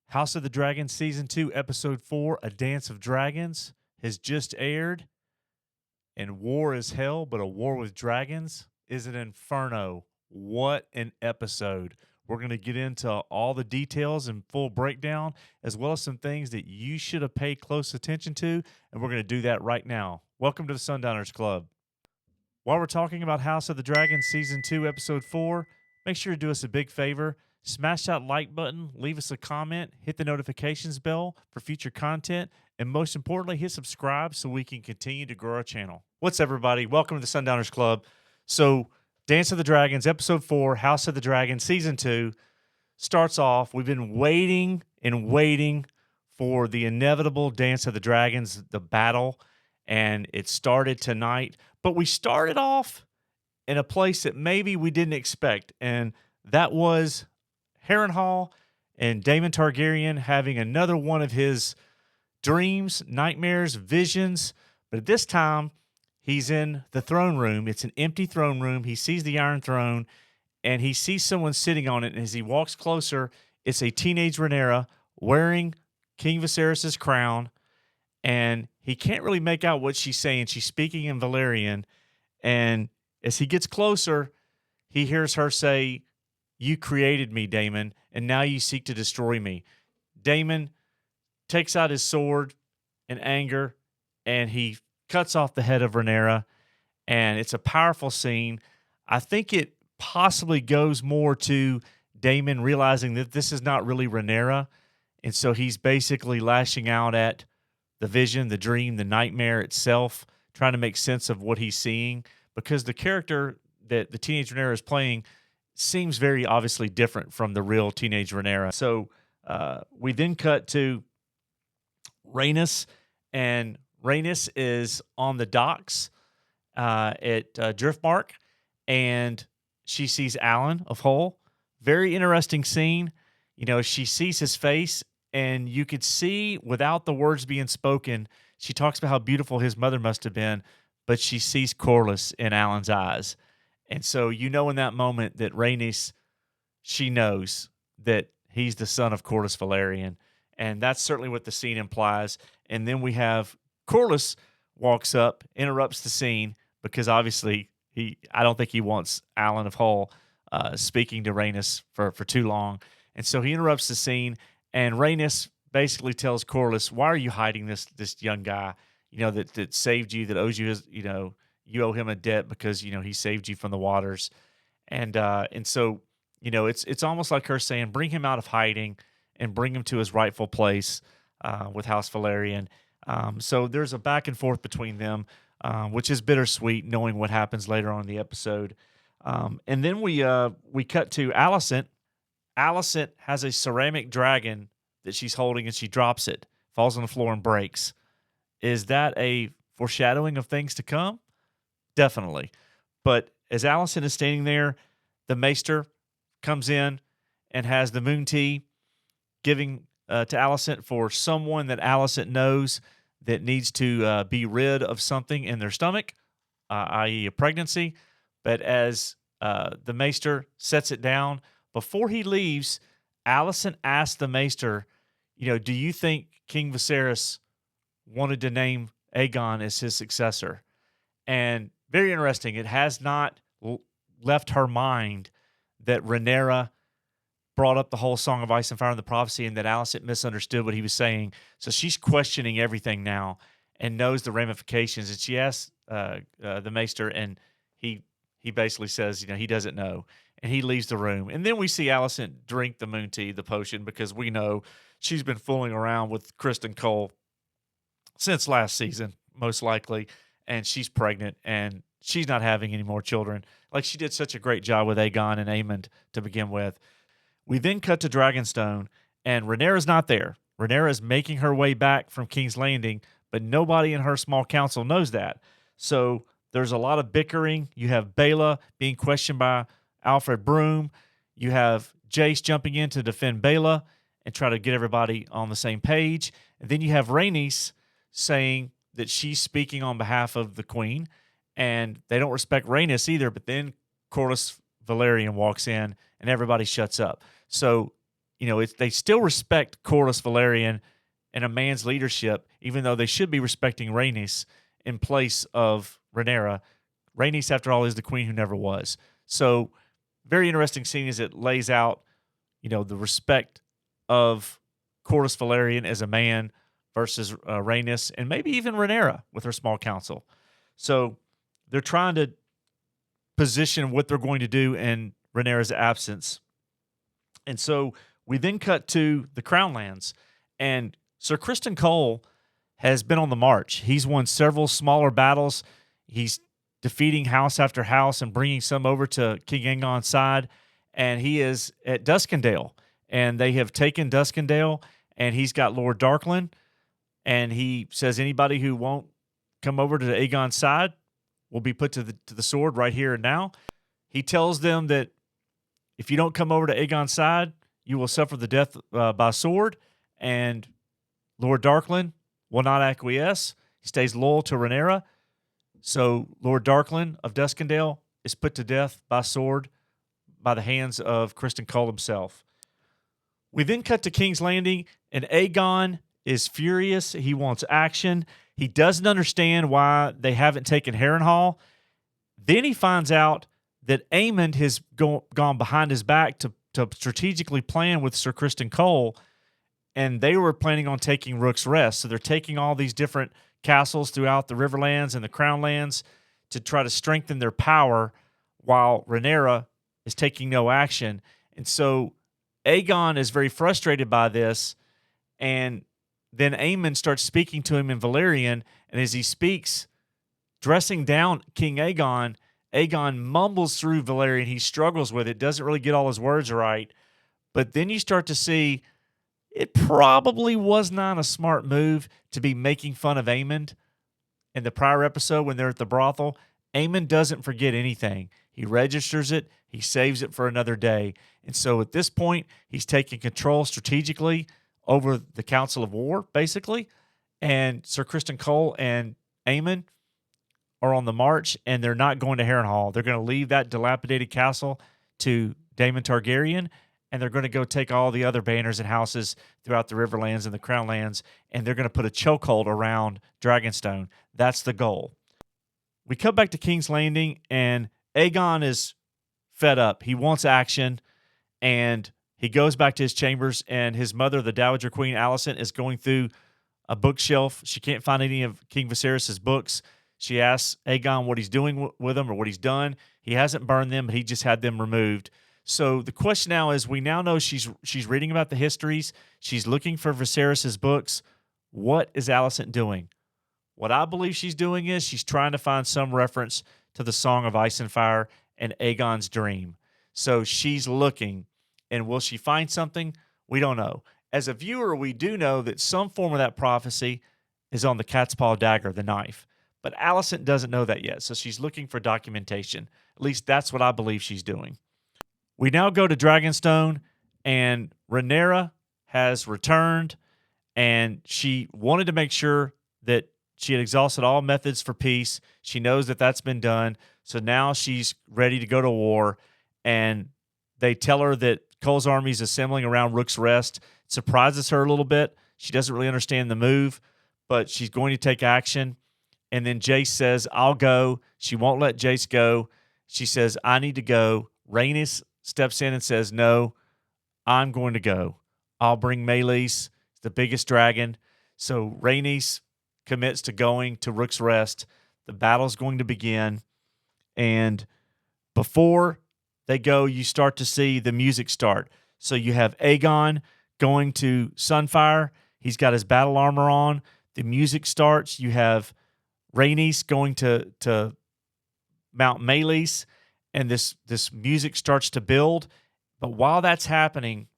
House of the Dragon Season 2, Episode 4, A Dance of Dragons, has just aired. And War is Hell, but a War with Dragons is an inferno. What an episode. We're going to get into all the details and full breakdown, as well as some things that you should have paid close attention to, and we're going to do that right now. Welcome to the Sundowners Club. While we're talking about House of the Dragon Season 2, Episode 4, make sure to do us a big favor. Smash that like button, leave us a comment, hit the notifications bell for future content, and most importantly, hit subscribe so we can continue to grow our channel. What's up, everybody? Welcome to the Sundowners Club. So, Dance of the Dragons, Episode 4, House of the Dragon, Season 2, starts off. We've been waiting and waiting for the inevitable Dance of the Dragons, the battle, and it started tonight. But we started off in a place that maybe we didn't expect, and that was Harrenhal and Daemon Targaryen having another one of his dreams, nightmares, visions. But this time, he's in the throne room. It's an empty throne room. He sees the Iron Throne, and he sees someone sitting on it. And as he walks closer, it's a teenage Rhaenyra wearing King Viserys' crown. And he can't really make out what she's saying. She's speaking in Valyrian. And as he gets closer, he hears her say, "You created me, Daemon, and now you seek to destroy me." Daemon takes out his sword in anger, and he cuts off the head of Rhaenyra, and it's a powerful scene. I think it possibly goes more to Daemon realizing that this is not really Rhaenyra, and so he's basically lashing out at the vision, the dream, the nightmare itself, trying to make sense of what he's seeing, because the character that the teenage Rhaenyra is playing seems very obviously different from the real teenage Rhaenyra. So we then cut to Rhaenys, and Rhaenys is on the docks at Driftmark, and she sees Alan of Hull. Very interesting scene. You know, she sees his face, and you could see without the words being spoken, she talks about how beautiful his mother must have been, but she sees Corlys in Alan's eyes. And so you know in that moment that Rhaenys, she knows that he's the son of Corlys Velaryon. And that's certainly what the scene implies. And then we have Corlys walks up, interrupts the scene, because obviously I don't think he wants Alan of Hull speaking to Rhaenys for too long. And so he interrupts the scene, and Rhaenys basically tells Corlys, "Why are you hiding this young guy, that saved you, that owes you his, you owe him a debt because, he saved you from the waters." And so, it's almost like her saying, bring him out of hiding and bring him to his rightful place with House Velaryon. So there's a back and forth between them, which is bittersweet, knowing what happens later on in the episode. And then we cut to Alicent. Alicent has a ceramic dragon that she's holding, and she drops it, falls on the floor and breaks. Is that a foreshadowing of things to come? Definitely. But as Alicent is standing there, the Maester comes in and has the moon tea, giving to Alicent for someone that Alicent knows that needs to be rid of something in their stomach, i.e. a pregnancy. But as the Maester sets it down, before he leaves, Alicent asks the Maester, do you think King Viserys wanted to name Aegon as his successor? And very interesting, it has not left her mind that Rhaenyra brought up the whole Song of Ice and Fire and the prophecy, and that Alicent misunderstood what he was saying. So she's questioning everything now and knows the ramifications. And she asks the Maester, and he basically says, he doesn't know. And he leaves the room. And then we see Alicent drink the moon tea, the potion, because we know she's been fooling around with Kristen Cole since last season, most likely. And she's pregnant, and she's not having any more children. Like, she did such a great job with Aegon and Aemond to begin with. We then cut to Dragonstone, and Rhaenyra's not there. Rhaenyra is making her way back from King's Landing, but nobody in her small council knows that. So there's a lot of bickering. You have Baela being questioned by Alfred Broom. You have Jace jumping in to defend Baela and try to get everybody on the same page. And then you have Rhaenys saying that she's speaking on behalf of the queen, and they don't respect Rhaenys either. But then Corlys Valerian walks in, and everybody shuts up. So, they still respect Corlys Valerian and a man's leadership, even though they should be respecting Rhaenys in place of Rhaenyra. Rhaenys, after all, is the queen who never was. So, very interesting scene as it lays out, the respect of Corlys Valerian as a man versus Rhaenys, and maybe even Rhaenyra with her small council. So, they're trying to position what they're going to do in Rhaenyra's absence. And so we then cut to the Crown Lands, and Sir Criston Cole has been on the march. He's won several smaller battles. He's defeating house after house and bringing some over to King Aegon's side, and he is at Duskendale, and they have taken Duskendale, and he's got Lord Darkland, and he says anybody who won't come over to Aegon's side will be put to the sword right here and now. He tells them that if you don't come over to Aegon's side, you will suffer the death by sword, and Lord Darkland will not acquiesce. He stays loyal to Rhaenyra. So Lord Darkland of Duskendale is put to death by sword by the hands of Criston Cole himself. We then cut to King's Landing, and Aegon is furious. He wants action. He doesn't understand why they haven't taken Harrenhal. Then he finds out that Aemond has gone behind his back to strategically plan with Sir Criston Cole, and they were planning on taking Rook's Rest. So they're taking all these different castles throughout the Riverlands and the Crown Lands to try to strengthen their power while Rhaenyra is taking no action. And so Aegon is very frustrated by this, and then Aemond starts speaking to him in Valyrian, and as he speaks, dressing down King Aegon, Aegon mumbles through Valyrian. He struggles with it, doesn't really get all his words right. But then you start to see it probably was not a smart move to be making fun of Aemond. In the prior episode when they're at the brothel, Aemond doesn't forget anything. He registers it. He saves it for another day. And so at this point, he's taking control strategically over the Council of War, basically. And Sir Criston Cole and Aemond are on the march, and they're not going to Harrenhal. They're going to leave that dilapidated castle to Daemon Targaryen, and they're going to go take all the other banners and houses throughout the Riverlands and the Crown Lands, and they're going to put a chokehold around Dragonstone. That's the goal. We come back to King's Landing, and Aegon is fed up. He wants action, and he goes back to his chambers, and his mother, the Dowager Queen Alicent, is going through a bookshelf. She can't find any of King Viserys' books. She asks Aegon what he's doing with them or what he's done. He hasn't burned them, but he just had them removed. So the question now is, we now know she's reading about the histories. She's looking for Viserys' books. What is Alicent doing? What I believe she's doing is she's trying to find some reference to the Song of Ice and Fire and Aegon's dream. So she's looking, and will she find something? We don't know. As a viewer, we do know that some form of that prophecy is on the cat's paw dagger, the knife. But Alicent doesn't know that yet, so she's looking for documentation. At least that's what I believe she's doing. We now go to Dragonstone, and Rhaenyra has returned, and she wanted to make sure that she had exhausted all methods for peace. She knows that that's been done, so now she's ready to go to war, and they tell her that Cole's army is assembling around Rook's Rest. It surprises her a little bit. She doesn't really understand the move, but she's going to take action. And then Jace says, I'll go. She won't let Jace go. She says, I need to go. Rhaenys steps in and says, no, I'm going to go. I'll bring Meleys, the biggest dragon. So Rhaenys commits to going to Rook's Rest. The battle's going to begin. And before they go, you start to see the music start. So you have Aegon going to Sunfire. He's got his battle armor on. The music starts. You have Rhaenys going to Mount Meleys, and this music starts to build. But while that's happening,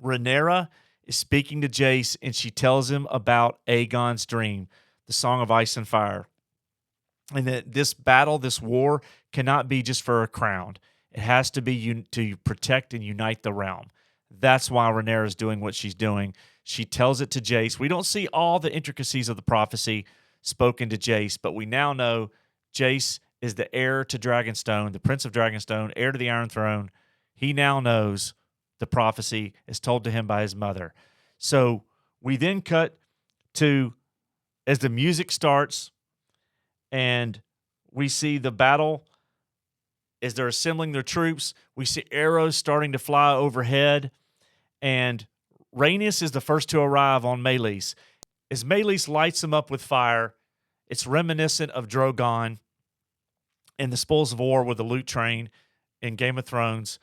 Rhaenyra is speaking to Jace, and she tells him about Aegon's dream, the Song of Ice and Fire. And that this battle, this war, cannot be just for a crown. It has to be to protect and unite the realm. That's why Rhaenyra is doing what she's doing. She tells it to Jace. We don't see all the intricacies of the prophecy, spoken to Jace, but we now know Jace is the heir to Dragonstone, the Prince of Dragonstone, heir to the Iron Throne. He now knows the prophecy is told to him by his mother. So we then cut to as the music starts and we see the battle as they're assembling their troops. We see arrows starting to fly overhead, and Rhaenys is the first to arrive on Meleys. As Meleys lights them up with fire, it's reminiscent of Drogon in the Spoils of War with the loot train in Game of Thrones.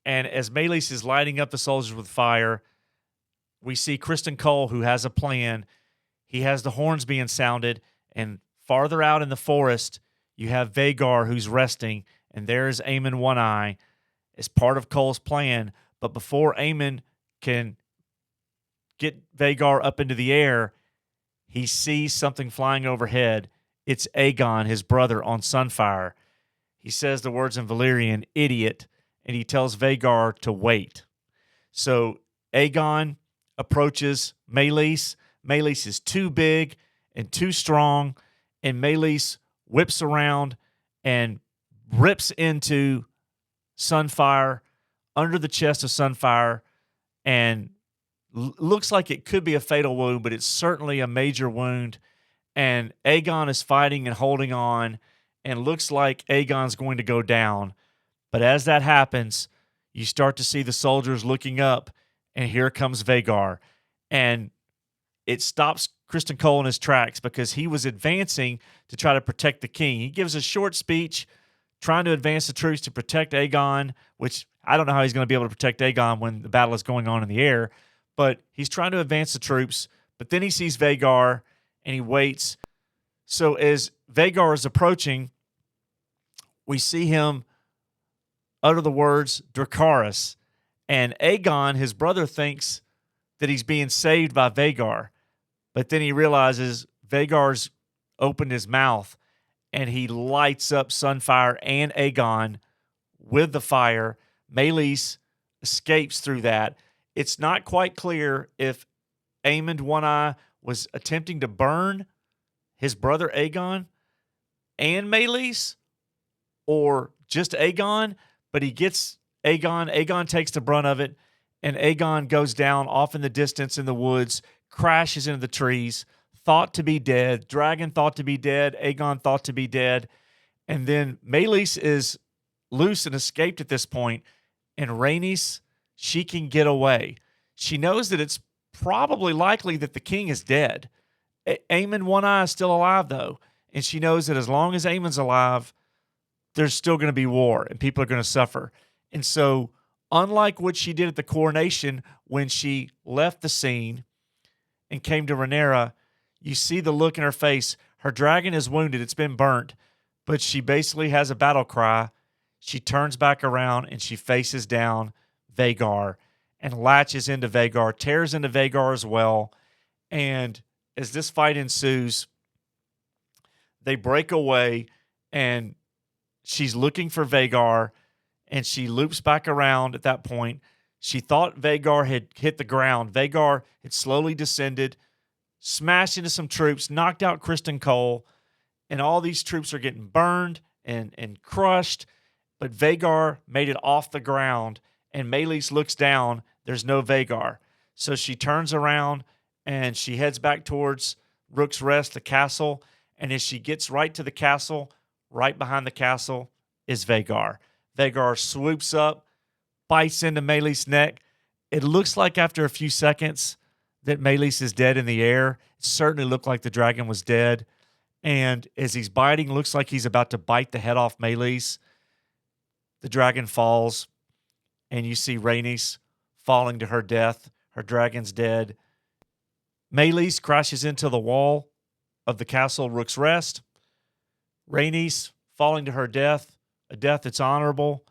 And as Meleys is lighting up the soldiers with fire, we see Kristen Cole, who has a plan. He has the horns being sounded, and farther out in the forest, you have Vhagar, who's resting, and there's Aemon One-Eye as part of Cole's plan. But before Aemon can get Vhagar up into the air, he sees something flying overhead. It's Aegon, his brother, on Sunfire. He says the words in Valyrian, idiot, and he tells Vhagar to wait. So Aegon approaches Meleys. Meleys is too big and too strong, and Meleys whips around and rips into Sunfire, under the chest of Sunfire, and looks like it could be a fatal wound, but it's certainly a major wound. And Aegon is fighting and holding on, and looks like Aegon's going to go down. But as that happens, you start to see the soldiers looking up, and here comes Vhagar. And it stops Kristen Cole in his tracks because he was advancing to try to protect the king. He gives a short speech trying to advance the troops to protect Aegon, which I don't know how he's going to be able to protect Aegon when the battle is going on in the air, but he's trying to advance the troops. But then he sees Vhagar, and he waits. So as Vhagar is approaching, we see him utter the words Dracarys, and Aegon, his brother, thinks that he's being saved by Vhagar. But then he realizes Vhagar's opened his mouth, and he lights up Sunfire and Aegon with the fire. Meleys escapes through that. It's not quite clear if Aemon One-Eye was attempting to burn his brother Aegon and Meleys, or just Aegon, but he gets Aegon. Aegon takes the brunt of it, and Aegon goes down off in the distance in the woods, crashes into the trees, thought to be dead. Dragon thought to be dead. Aegon thought to be dead. And then Meleys is loose and escaped at this point, and Rhaenys, she can get away. She knows that it's probably likely that the king is dead. Aemon One-Eye is still alive, though, and she knows that as long as Aemon's alive, there's still going to be war, and people are going to suffer. And so, unlike what she did at the coronation when she left the scene and came to Rhaenyra, you see the look in her face. Her dragon is wounded. It's been burnt. But she basically has a battle cry. She turns back around and she faces down Vhagar and latches into Vhagar, tears into Vhagar as well. And as this fight ensues, they break away, and she's looking for Vhagar, and she loops back around at that point. She thought Vhagar had hit the ground. Vhagar had slowly descended, smashed into some troops, knocked out Kristen Cole, and all these troops are getting burned and crushed. But Vhagar made it off the ground, and Meleys looks down. There's no Vhagar. So she turns around, and she heads back towards Rook's Rest, the castle. And as she gets right to the castle, right behind the castle is Vhagar. Vhagar swoops up, bites into Meleys' neck. It looks like after a few seconds that Meleys is dead in the air. It certainly looked like the dragon was dead. And as he's biting, looks like he's about to bite the head off Meleys. The dragon falls, and you see Rhaenys falling to her death. Her dragon's dead. Meleys crashes into the wall of the castle Rook's Rest. Rhaenys falling to her death, a death that's honorable,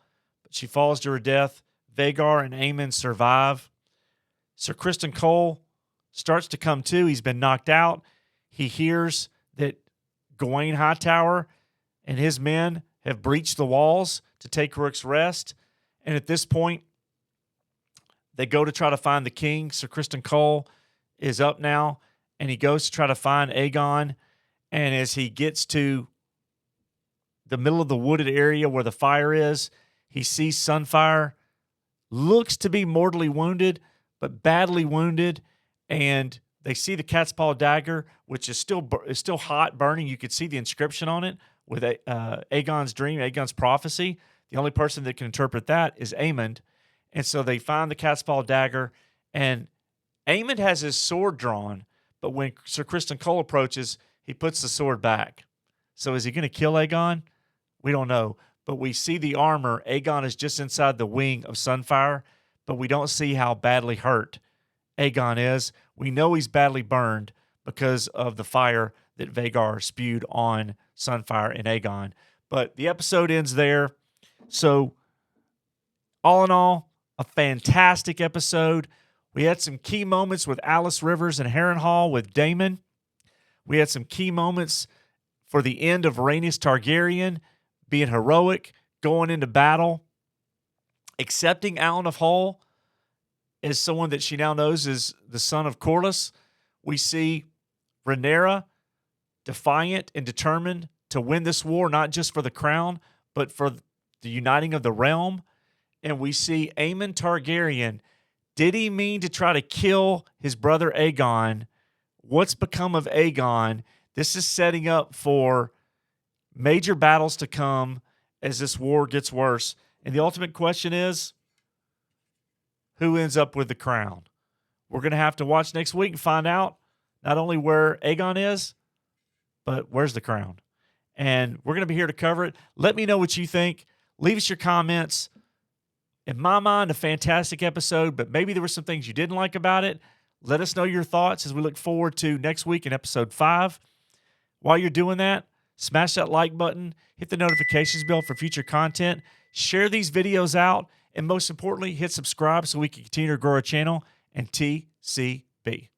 but she falls to her death. Vhagar and Aemon survive. Sir Kristen Cole starts to come to. He's been knocked out. He hears that Gawain Hightower and his men have breached the walls to take Rook's Rest. And at this point, they go to try to find the king. Sir Kristen Cole is up now, and he goes to try to find Aegon. And as he gets to the middle of the wooded area where the fire is, he sees Sunfire, looks to be mortally wounded, but badly wounded. And they see the cat's paw dagger, which is still hot, burning. You could see the inscription on it with Aegon's dream, Aegon's prophecy. The only person that can interpret that is Aemond. And so they find the cat's paw dagger, and Aemond has his sword drawn, but when Sir Criston Cole approaches, he puts the sword back. So is he going to kill Aegon? We don't know. But we see the armor. Aegon is just inside the wing of Sunfire, but we don't see how badly hurt Aegon is. We know he's badly burned because of the fire that Vhagar spewed on Sunfire and Aegon. But the episode ends there. So all in all, a fantastic episode. We had some key moments with Alice Rivers and Harrenhal with Daemon. We had some key moments for the end of Rhaenys Targaryen being heroic, going into battle, accepting Alan of Hull as someone that she now knows is the son of Corlys. We see Rhaenyra defiant and determined to win this war, not just for the crown, but for the uniting of the realm. And we see Aemon Targaryen. Did he mean to try to kill his brother Aegon? What's become of Aegon? This is setting up for major battles to come as this war gets worse. And the ultimate question is, who ends up with the crown? We're going to have to watch next week and find out not only where Aegon is, but where's the crown. And we're going to be here to cover it. Let me know what you think. Leave us your comments. In my mind, a fantastic episode, but maybe there were some things you didn't like about it. Let us know your thoughts as we look forward to next week in episode 5. While you're doing that, smash that like button, hit the notifications bell for future content, share these videos out, and most importantly, hit subscribe so we can continue to grow our channel and TCB.